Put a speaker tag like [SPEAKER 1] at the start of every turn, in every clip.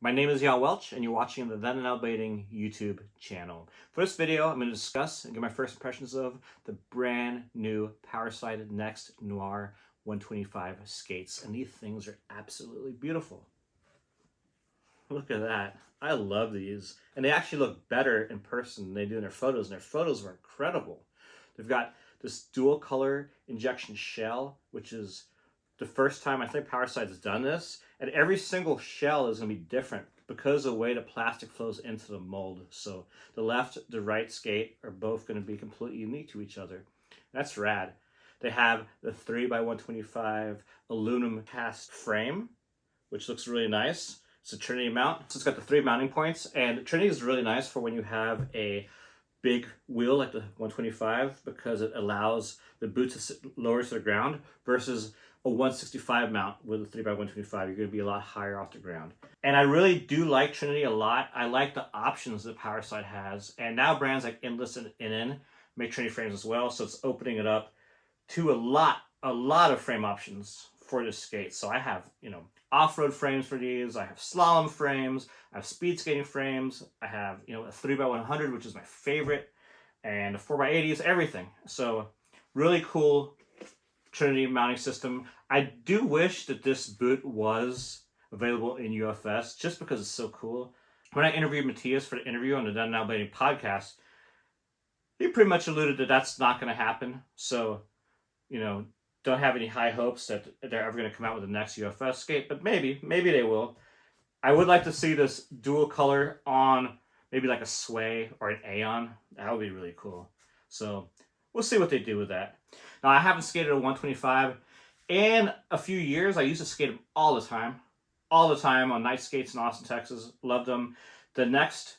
[SPEAKER 1] My name is Welch, and you're watching the Then and Now Blading YouTube channel. For this video, I'm going to discuss and give my first impressions of the brand new Powerslide Next Noir 125 skates. And these things are absolutely beautiful. Look at that. I love these. And they actually look better in person than they do in their photos. And their photos were incredible. They've got this dual color injection shell, which is the first time I think Powerslide has done this. And every single shell is going to be different because of the way the plastic flows into the mold. So the left, the right skate are both going to be completely unique to each other. That's rad. They have the 3x125 aluminum cast frame, which looks really nice. It's a Trinity mount. So it's got the 3 mounting points, and Trinity is really nice for when you have a big wheel like the 125 because it allows the boot to sit lower to the ground versus a 165 mount with a 3x125. You're going to be a lot higher off the ground. And I really do like Trinity a lot. I like the options that Powerslide has. And now brands like Endless and NN make Trinity frames as well. So it's opening it up to a lot of frame options for this skate. So I have, off-road frames for these. I have slalom frames. I have speed skating frames. I have, a 3x100, which is my favorite, and a 4x80s, everything. So really cool Trinity mounting system. I do wish that this boot was available in UFS just because it's so cool. When I interviewed Matthias for the interview on the Done Now Blading podcast, he pretty much alluded that that's not going to happen. So, don't have any high hopes that they're ever going to come out with the next UFS skate, but maybe they will. I would like to see this dual color on maybe like a Sway or an Aeon. That would be really cool. So we'll see what they do with that. Now, I haven't skated a 125 in a few years. I used to skate them all the time on night skates in Austin, Texas. Loved them. The next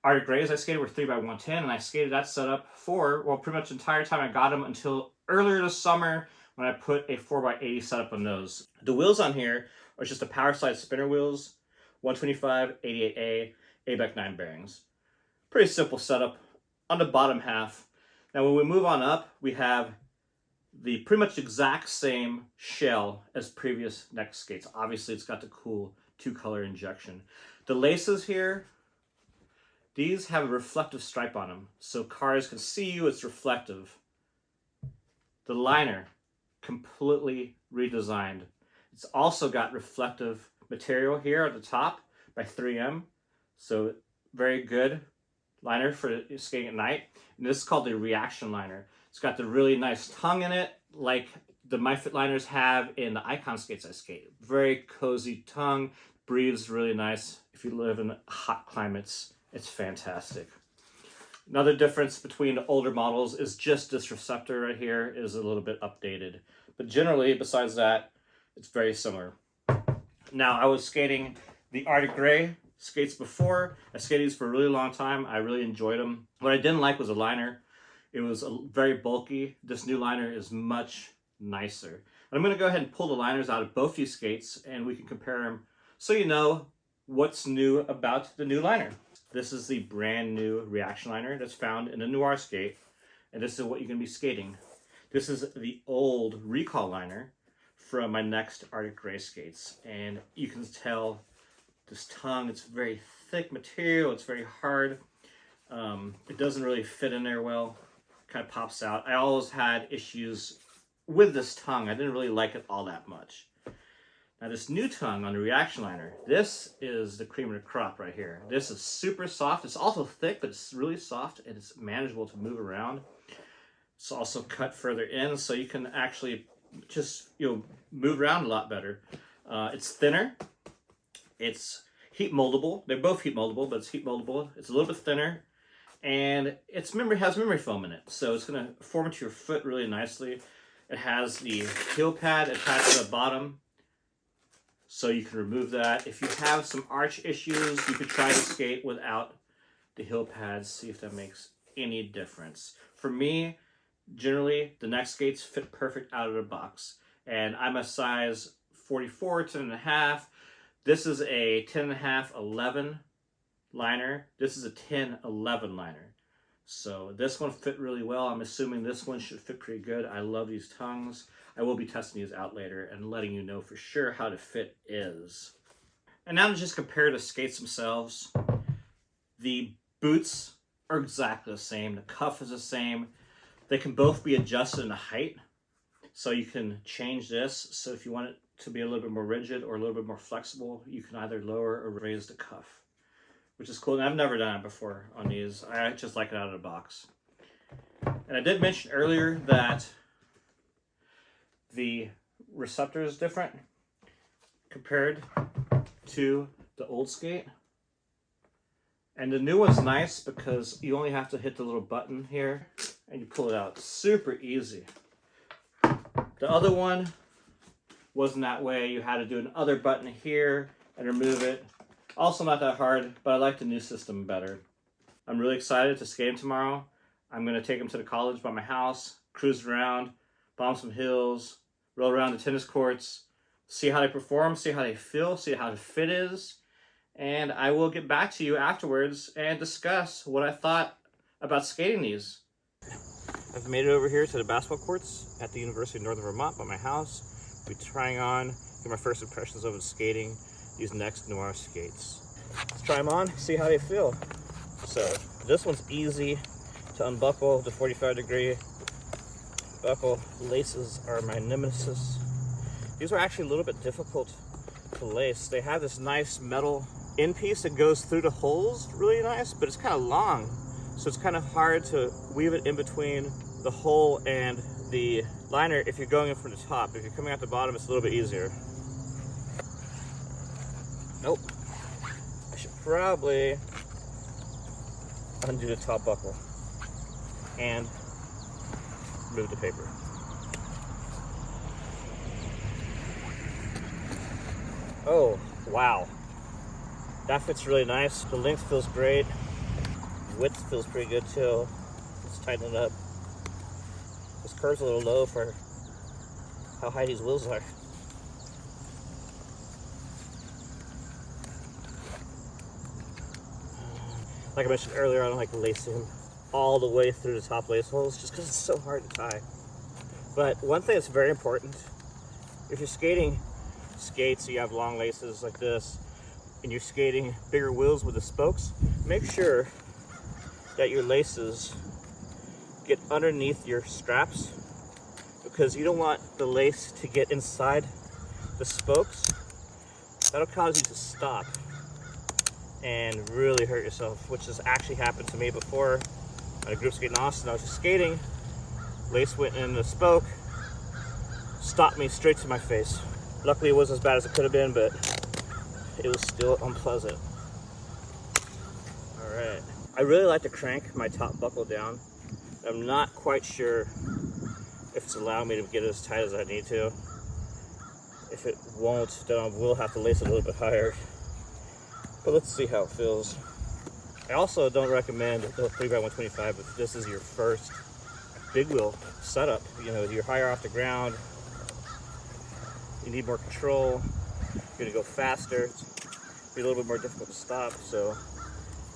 [SPEAKER 1] Arctic Grays I skated were 3x110, and I skated that setup for, pretty much the entire time I got them until earlier this summer when I put a 4x80 setup on those. The wheels on here are just the Powerslide spinner wheels, 125, 88A, ABEC 9 bearings. Pretty simple setup on the bottom half. Now, when we move on up, we have the pretty much exact same shell as previous Next skates. Obviously, it's got the cool 2-color injection. The laces here, these have a reflective stripe on them, so cars can see you. It's reflective. The liner, completely redesigned. It's also got reflective material here at the top by 3M, so very good liner for skating at night. And this is called the Reaction liner. It's got the really nice tongue in it, like the MyFit liners have in the Icon skates I skate. Very cozy tongue, breathes really nice. If you live in hot climates, it's fantastic. Another difference between the older models is just this receptor right here is a little bit updated. But generally, besides that, it's very similar. Now, I was skating the Arctic Gray skates before. I skated these for a really long time. I really enjoyed them. What I didn't like was the liner. It was very bulky. This new liner is much nicer. And I'm going to go ahead and pull the liners out of both these skates, and we can compare them so you know what's new about the new liner. This is the brand new Reaction liner that's found in a Noir skate, and this is what you're going to be skating. This is the old Recall liner from my next Arctic Gray skates, and you can tell this tongue, it's very thick material, it's very hard. It doesn't really fit in there well, kind of pops out. I always had issues with this tongue. I didn't really like it all that much. Now, this new tongue on the Reaction liner, this is the cream of the crop right here. This is super soft. It's also thick, but it's really soft, and it's manageable to move around. It's also cut further in, so you can actually just, move around a lot better. It's thinner. It's heat moldable. They're both heat moldable, but it's heat moldable. It's a little bit thinner, and has memory foam in it, so it's going to form into your foot really nicely. It has the heel pad attached to the bottom, so you can remove that. If you have some arch issues, you could try to skate without the heel pads, see if that makes any difference. For me, generally, the Next skates fit perfect out of the box. And I'm a size 44, 10.5. This is a 10.5, 11 liner. This is a 10, 11 liner. So this one fit really well. I'm assuming this one should fit pretty good. I love these tongues. I will be testing these out later and letting you know for sure how the fit is. And now to just compare the skates themselves. The boots are exactly the same. The cuff is the same. They can both be adjusted in height. So you can change this. So if you want it to be a little bit more rigid or a little bit more flexible, you can either lower or raise the cuff, which is cool. And I've never done it before on these. I just like it out of the box. And I did mention earlier that the receptor is different compared to the old skate. And the new one's nice because you only have to hit the little button here and you pull it out. Super easy. The other one wasn't that way. You had to do another button here and remove it. Also not that hard, but I like the new system better. I'm really excited to skate him tomorrow. I'm going to take him to the college by my house, cruise around, bomb some hills, roll around the tennis courts, see how they perform, see how they feel, see how the fit is. And I will get back to you afterwards and discuss what I thought about skating these. I've made it over here to the basketball courts at the University of Northern Vermont by my house. I'll be trying on, get my first impressions of skating these Next Noir skates. Let's try them on, see how they feel. So this one's easy to unbuckle, the 45-degree buckle. Laces are my nemesis. These are actually a little bit difficult to lace. They have this nice metal end piece that goes through the holes really nice, but it's kind of long. So it's kind of hard to weave it in between the hole and the liner if you're going in from the top. If you're coming out the bottom, it's a little bit easier. Nope. I should probably undo the top buckle and remove the paper. Oh, wow. That fits really nice. The length feels great. Width feels pretty good too. Let's tighten it up. This curve's a little low for how high these wheels are. Like I mentioned earlier, I don't like lacing all the way through the top lace holes just because it's so hard to tie. But one thing that's very important, if you're skating skates, you have long laces like this, and you're skating bigger wheels with the spokes, make sure that your laces get underneath your straps, because you don't want the lace to get inside the spokes. That'll cause you to stop and really hurt yourself, which has actually happened to me before. On a group skate in Austin, I was just skating, lace went in the spoke, stopped me straight to my face. Luckily it wasn't as bad as it could have been, but it was still unpleasant. All right. I really like to crank my top buckle down. I'm not quite sure if it's allowing me to get it as tight as I need to. If it won't, then I will have to lace it a little bit higher. But let's see how it feels. I also don't recommend the 3x125 if this is your first big wheel setup. You know, you're higher off the ground, you need more control, you're gonna go faster, it's be a little bit more difficult to stop. So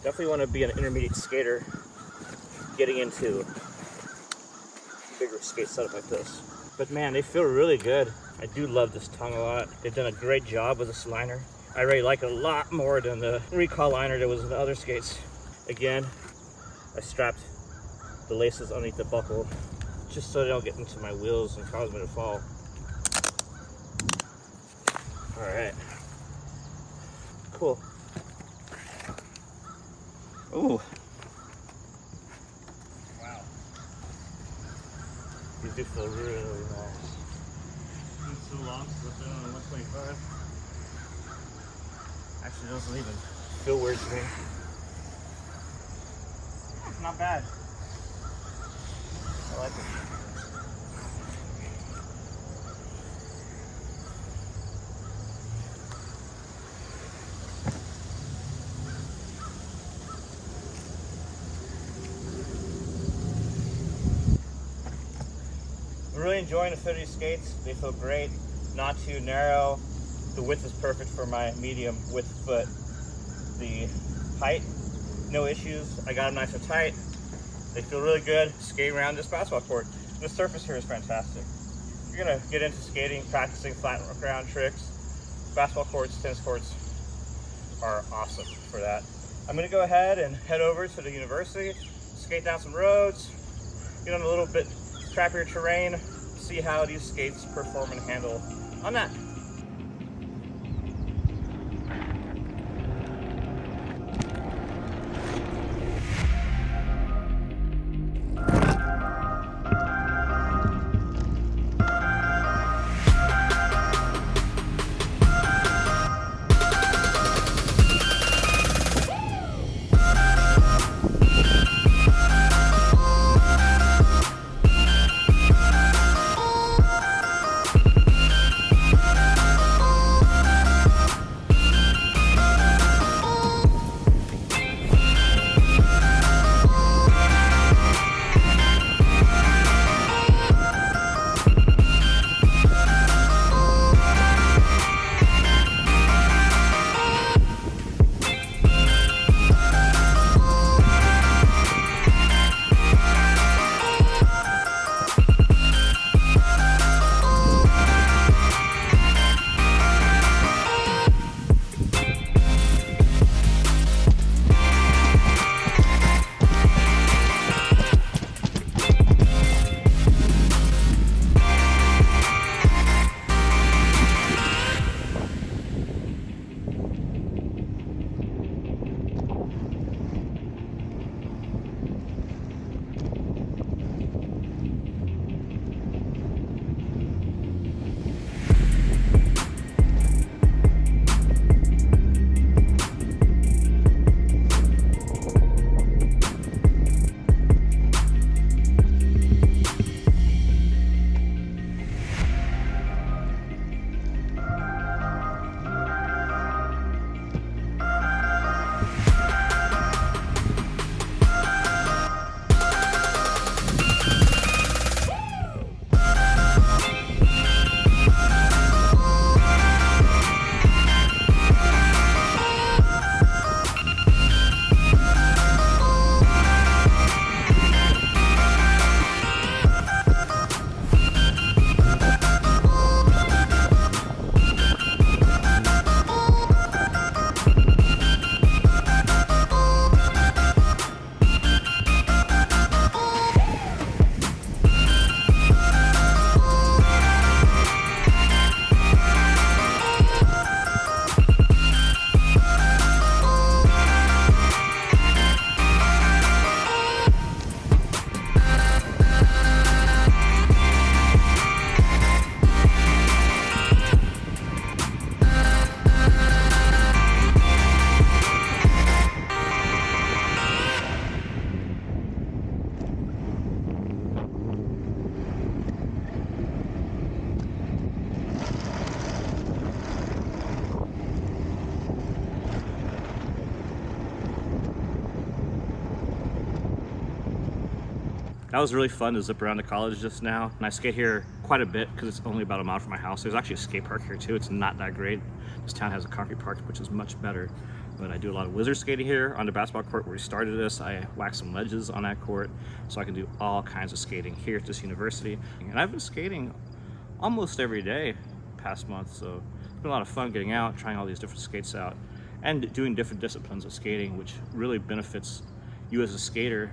[SPEAKER 1] definitely want to be an intermediate skater getting into a bigger skate setup like this. But man, they feel really good. I do love this tongue a lot. They've done a great job with this liner. I really like it a lot more than the recall liner that was in the other skates. Again, I strapped the laces underneath the buckle just so they don't get into my wheels and cause me to fall. All right, cool. Ooh. Wow. These do feel really, really nice. It's so long since I've been on a 125. Actually, it doesn't even feel weird to me. Not bad. I like it. I'm really enjoying the fit of these skates. They feel great, not too narrow. The width is perfect for my medium width foot. The height, no issues. I got them nice and tight. They feel really good skating around this basketball court. The surface here is fantastic. You're gonna get into skating, practicing flat ground tricks, basketball courts, tennis courts. are awesome for that. I'm gonna go ahead and head over to the university, skate down some roads, get on a little bit crappier terrain, see how these skates perform and handle on that. That was really fun to zip around to college just now. And I skate here quite a bit because it's only about a mile from my house. There's actually a skate park here too. It's not that great. This town has a concrete park, which is much better. But I do a lot of wizard skating here on the basketball court where we started this. I waxed some ledges on that court, so I can do all kinds of skating here at this university. And I've been skating almost every day past month, so it's been a lot of fun getting out, trying all these different skates out, and doing different disciplines of skating, which really benefits you as a skater.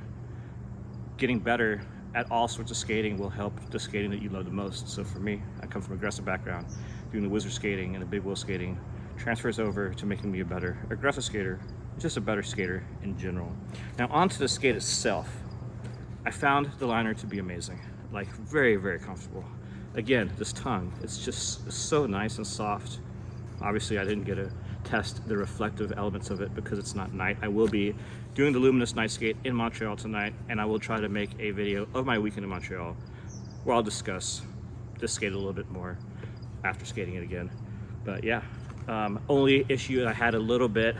[SPEAKER 1] Getting better at all sorts of skating will help the skating that you love the most. So for me, I come from an aggressive background. Doing the wizard skating and the big wheel skating transfers over to making me a better aggressive skater, just a better skater in general. Now onto the skate itself. I found the liner to be amazing, like very, very comfortable. Again, this tongue, it's just so nice and soft. Obviously I didn't get to test the reflective elements of it because it's not night. I will be doing the luminous night skate in Montreal tonight, and I will try to make a video of my weekend in Montreal where I'll discuss this skate a little bit more after skating it again. But yeah, only issue, I had a little bit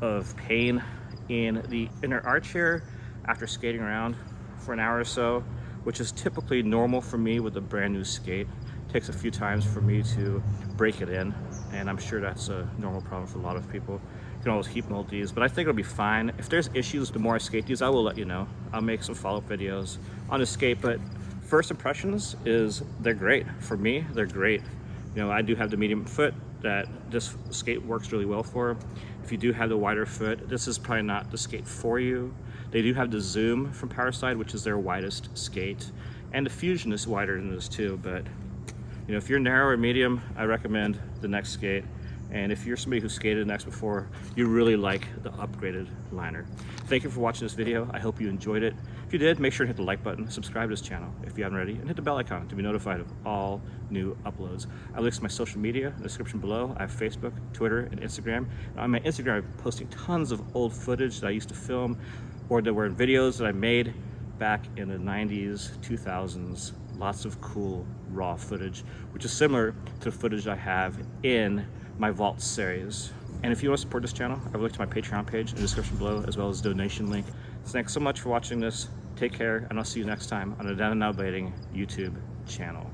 [SPEAKER 1] of pain in the inner arch here after skating around for an hour or so, which is typically normal for me with a brand new skate. It takes a few times for me to break it in, and I'm sure that's a normal problem for a lot of people. You can always heat mold these, but I think it'll be fine. If there's issues, the more I skate these, I will let you know. I'll make some follow-up videos on the skate, but first impressions is they're great. For me, they're great. You know, I do have the medium foot that this skate works really well for. if you do have the wider foot, this is probably not the skate for you. They do have the Zoom from Powerslide, which is their widest skate, and the Fusion is wider than this too, but you know, if you're narrow or medium, I recommend the Next skate. And if you're somebody who skated Next before, you really like the upgraded liner. Thank you for watching this video. I hope you enjoyed it. If you did, make sure to hit the like button, subscribe to this channel if you haven't already, and hit the bell icon to be notified of all new uploads. I have links to my social media in the description below. I have Facebook, Twitter, and Instagram. And on my Instagram, I'm posting tons of old footage that I used to film or that were in videos that I made back in the 90s, 2000s. Lots of cool raw footage, which is similar to the footage I have in my Vault series. And if you want to support this channel, I have a link to my Patreon page in the description below, as well as a donation link. So thanks so much for watching this. Take care, and I'll see you next time on the Then and Now Blading YouTube channel.